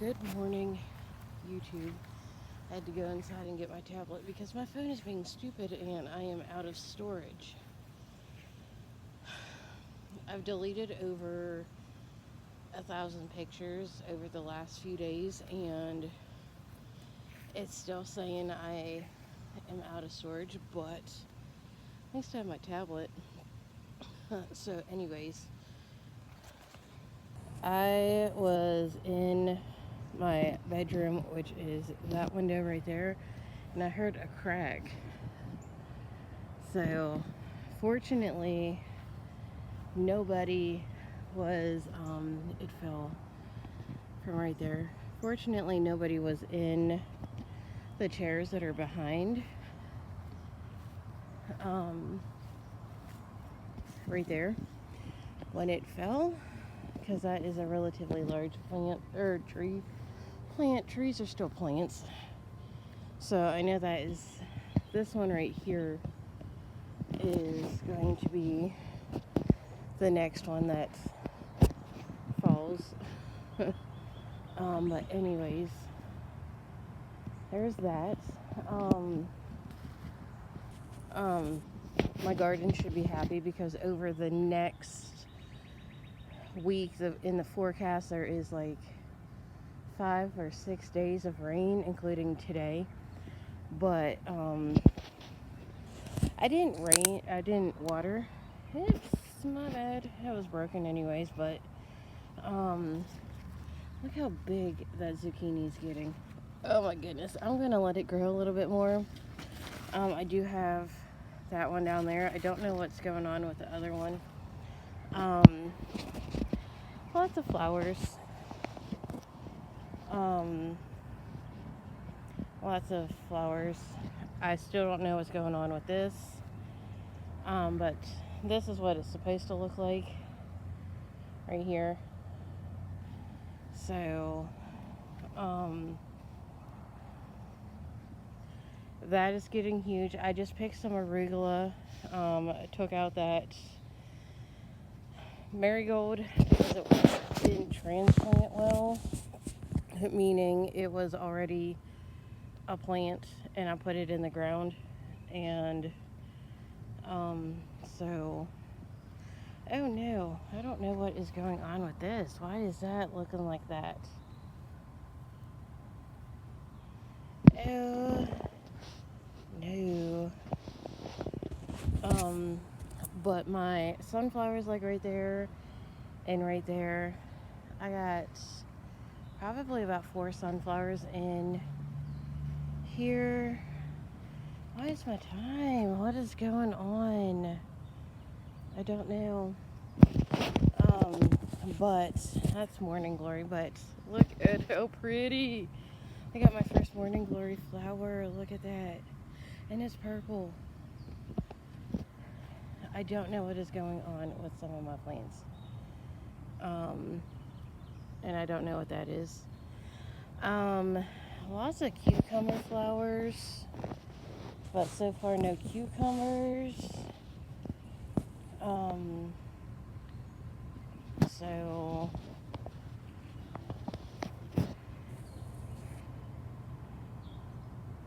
Good morning, YouTube. I had to go inside and get my tablet because my phone is being stupid and I am out of storage. I've deleted over 1,000 pictures over the last few days and it's still saying I am out of storage, but at least I have my tablet. So anyways, I was in my bedroom, which is that window right there, and I heard a crack. So fortunately nobody was it fell from right there. Fortunately nobody was in the chairs that are behind right there when it fell, because that is a relatively large plant or tree. Trees are still plants. So I know that is this one right here is going to be the next one that falls. But anyways, there's that. My garden should be happy because over the next week in the forecast there is like 5 or 6 days of rain, including today. But I didn't water. It's my bad. It was broken anyways, but look how big that zucchini is getting. Oh my goodness. I'm gonna let it grow a little bit more. I do have that one down there. I don't know what's going on with the other one. Lots of flowers. Lots of flowers. I still don't know what's going on with this. But this is what it's supposed to look like right here. So, that is getting huge. I just picked some arugula. I took out that marigold because it didn't transplant well, meaning it was already a plant and I put it in the ground. And so, oh no, I don't know what is going on with this. Why is that looking like that? Oh no. But my sunflowers, like right there and right there, I got probably about 4 sunflowers in here. Why is my time? What is going on? I don't know. But that's morning glory. But look at how pretty. I got my first morning glory flower. Look at that. And it's purple. I don't know what is going on with some of my plants. And I don't know what that is. Lots of cucumber flowers. But so far no cucumbers. So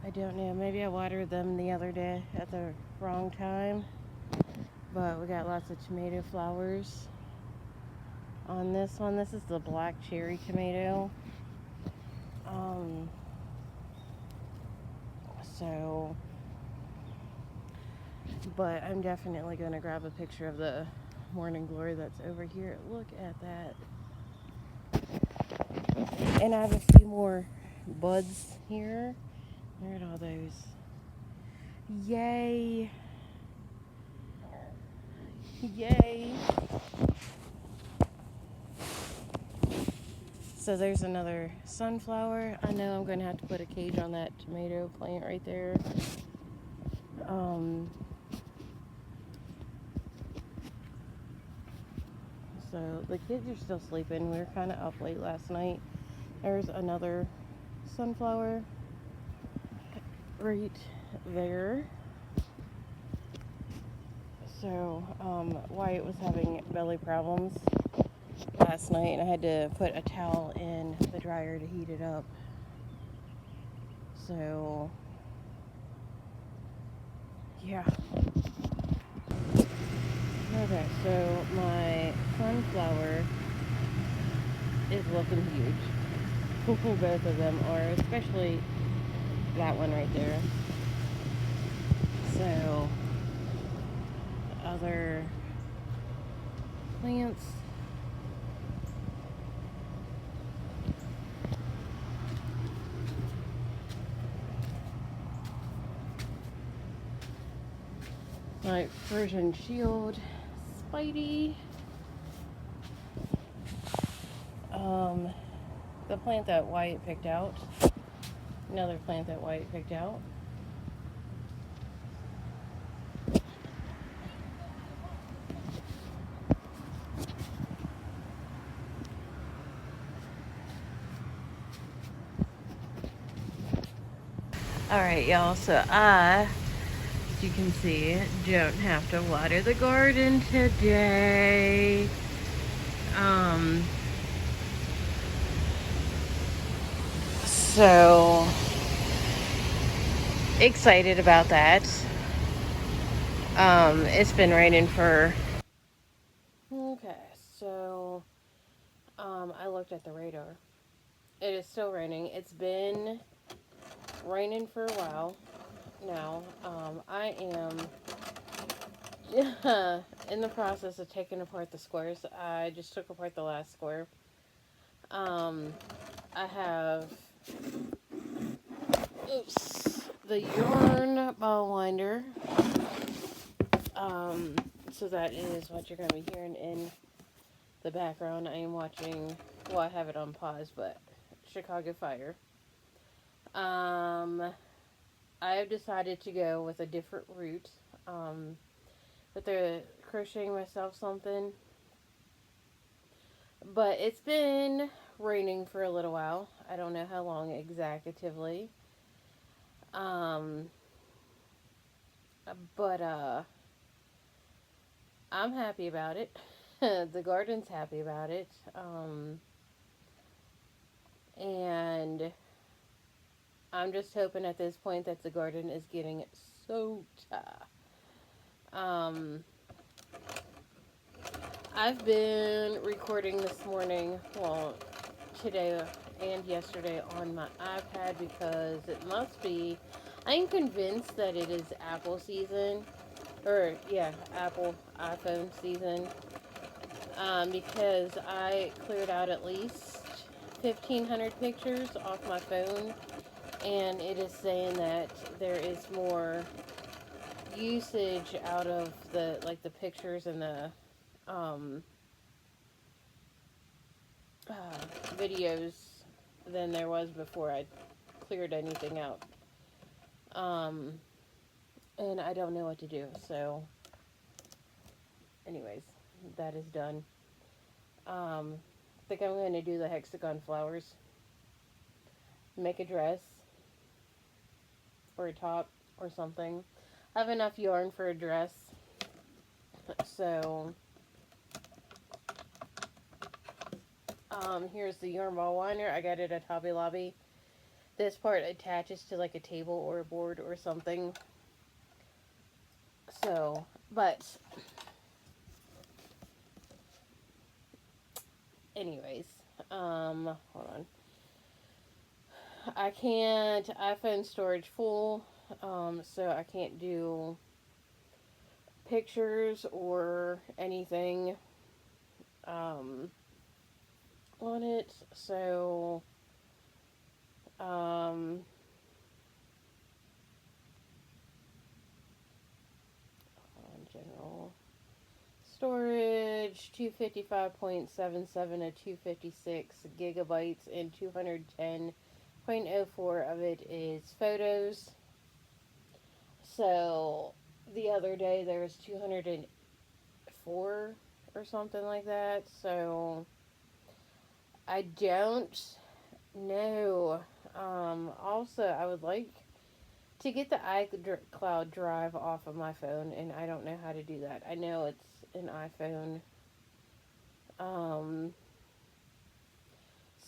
I don't know. Maybe I watered them the other day at the wrong time. But we got lots of tomato flowers on this one. This is the black cherry tomato. But I'm definitely going to grab a picture of the morning glory that's over here. Look at that. And I have a few more buds here. Look at all those. Yay. Yay. So there's another sunflower. I know I'm going to have to put a cage on that tomato plant right there. So the kids are still sleeping. We were kind of up late last night. There's another sunflower right there. So Wyatt was having belly problems last night and I had to put a towel in the dryer to heat it up. So, yeah. Okay, so my sunflower is looking huge. Both of them are, especially that one right there. So, other plants. My Persian shield, Spidey. The plant that Wyatt picked out. Another plant that Wyatt picked out. Alright, y'all, so as you can see, don't have to water the garden today. So excited about that. It's been raining for... Okay, so I looked at the radar. It is still raining. It's been raining for a while now. I am in the process of taking apart the squares. I just took apart the last square. I have the yarn ball winder. So that is what you're going to be hearing in the background. I am watching, well, I have it on pause, but Chicago Fire. I have decided to go with a different route. But they're crocheting myself something. But it's been raining for a little while. I don't know how long exactly. But I'm happy about it. The garden's happy about it. And I'm just hoping at this point that the garden is getting soaked. I've been recording this morning, well, today and yesterday on my iPad because it must be, I'm convinced that it is Apple season, or yeah, Apple iPhone season, because I cleared out at least 1,500 pictures off my phone, and it is saying that there is more usage out of the, like, the pictures and the videos than there was before I cleared anything out. And I don't know what to do, so anyways, that is done. I think I'm going to do the hexagon flowers. Make a dress or a top or something. I have enough yarn for a dress, so here's the yarn ball winder. I got it at Hobby Lobby. This part attaches to like a table or a board or something. So, but anyways, hold on. I can't, iPhone storage full, so I can't do pictures or anything, on it, so, general storage, 255.77 to 256 gigabytes, and 210.04 of it is photos. So the other day there was 204 or something like that. So I don't know. Also, I would like to get the iCloud drive off of my phone, and I don't know how to do that. I know it's an iPhone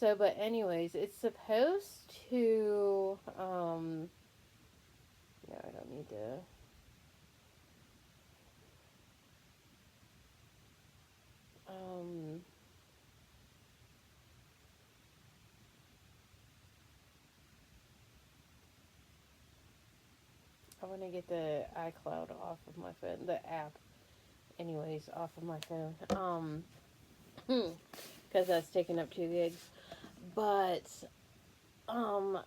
So, but anyways, it's supposed to, no, I don't need to, um, I want to get the iCloud off of my phone, the app, anyways, off of my phone, because that's taking up 2 gigs, but, I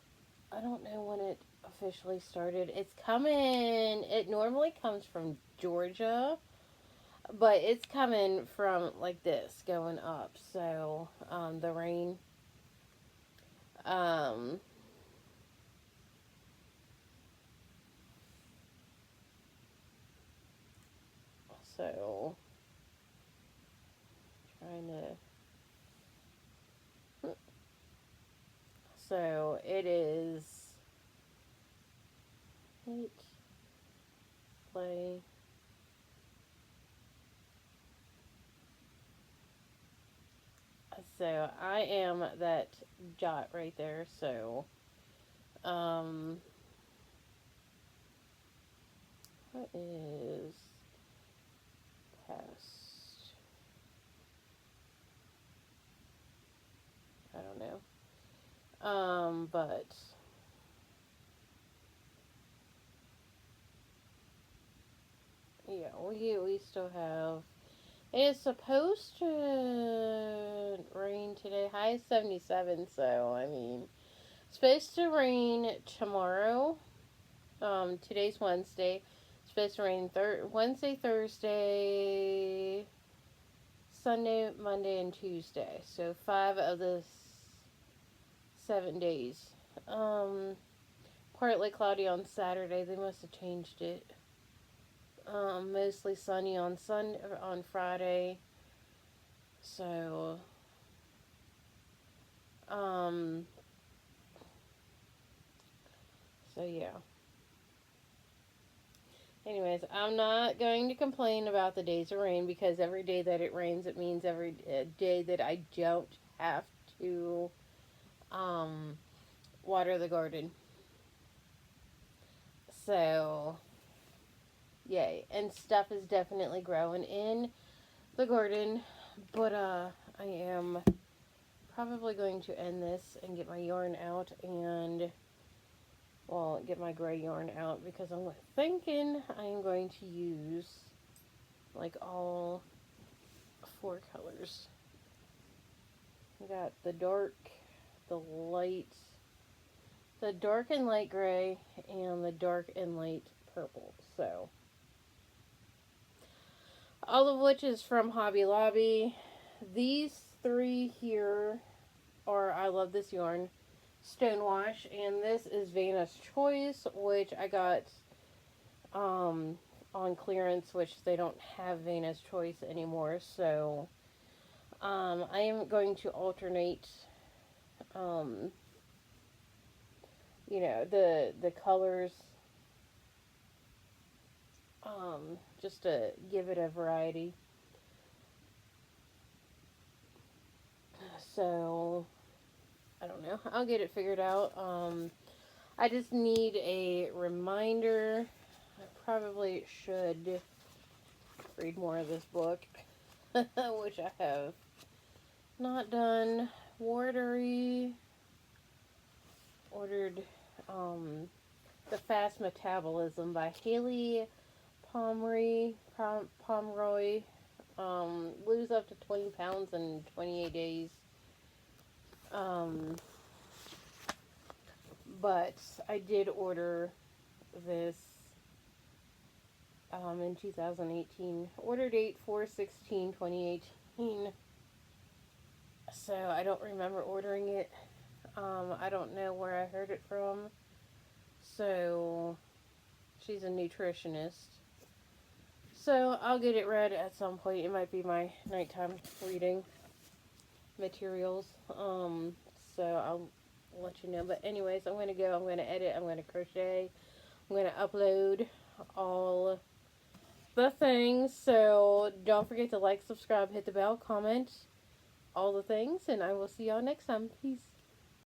don't know when it officially started. It's coming, it normally comes from Georgia, but it's coming from like this going up. So, the rain, um, so trying to, so it is hit play. So I am that jot right there. So, um, what is past? I don't know. But yeah, we still have. It's supposed to rain today. High is 77, so I mean, it's supposed to rain tomorrow. Today's Wednesday. It's supposed to rain Wednesday, Thursday, Sunday, Monday, and Tuesday. So 5 of the 7 days. Um, Partly cloudy on Saturday. They must have changed it. Mostly sunny on Friday. So, um, so yeah. Anyways, I'm not going to complain about the days of rain because every day that it rains, it means every day that I don't have to um, water the garden. So, yay. And stuff is definitely growing in the garden, but I am probably going to end this and get my yarn out and, well, get my gray yarn out because I'm thinking I am going to use like all 4 colors. We got the dark, the light, the dark and light gray, and the dark and light purple. So, all of which is from Hobby Lobby. These 3 here are I Love This Yarn Stonewash, and this is Vanna's Choice, which I got on clearance, which they don't have Vanna's Choice anymore. So, I am going to alternate, um, the colors, just to give it a variety. So, I don't know. I'll get it figured out. I just need a reminder. I probably should read more of this book, which I have not done. Wardery ordered The Fast Metabolism by Haley Pomeroy. Lose up to 20 pounds in 28 days. But I did order this in 2018. Order date 4/16/2018. So I don't remember ordering it. I don't know where I heard it from. So she's a nutritionist. So I'll get it read at some point. It might be my nighttime reading materials. So I'll let you know. But anyways, I'm going to go. I'm going to edit. I'm going to crochet. I'm going to upload all the things. So don't forget to like, subscribe, hit the bell, comment all the things, and I will see y'all next time. Peace.